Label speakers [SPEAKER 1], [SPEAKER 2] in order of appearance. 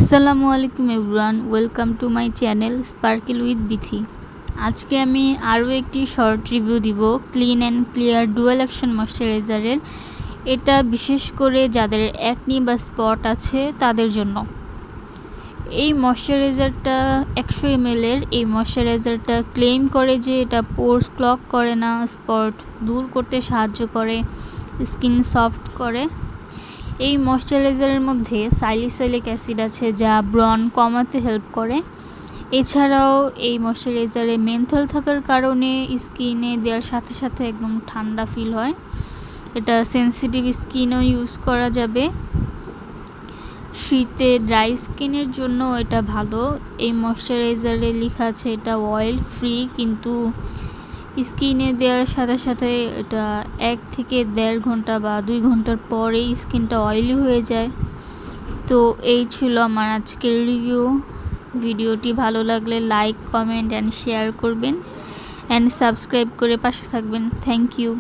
[SPEAKER 1] আসসালামু আলাইকুম everyone, welcome to my channel Sparkle with Bithi. আজকে আমি আরও একটি শর্ট রিভিউ দিব Clean and Clear Dual Action ময়শ্চারাইজারের। এটা বিশেষ করে যাদের অ্যাকনি বা স্পট আছে তাদের জন্য। এই ময়শ্চারাইজারটা 100 ml এই ময়শ্চারাইজারটা ক্লেম করে যে এটা পোরস ক্লগ করে না, স্পট দূর করতে সাহায্য করে, স্কিন সফট করে। এই ময়শ্চারাইজারের মধ্যে স্যালিসাইলিক অ্যাসিড আছে যা ব্রণ কমাতে হেল্প করে। এছাড়াও এই ময়শ্চারাইজারে মেন্থল থাকার কারণে স্কিনে দেওয়ার সাথে সাথে একদম ঠান্ডা ফিল হয়। এটা সেন্সিটিভ স্কিনও ইউজ করা যাবে। শীতে ড্রাই স্কিনের জন্য এটা ভালো। এই ময়শ্চারাইজারে লেখা আছে এটা অয়েল ফ্রি, কিন্তু স্কিনে দেওয়ার সাথে সাথে এটা 1 থেকে 1.5 ঘন্টা বা 2 ঘন্টার পরেই স্কিনটা অয়েলি হয়ে যায়। তো এই ছিল আমার আজকের রিভিউ। ভিডিওটি ভালো লাগলে লাইক, কমেন্ট অ্যান্ড শেয়ার করবেন অ্যান্ড সাবস্ক্রাইব করে পাশে থাকবেন। Thank you.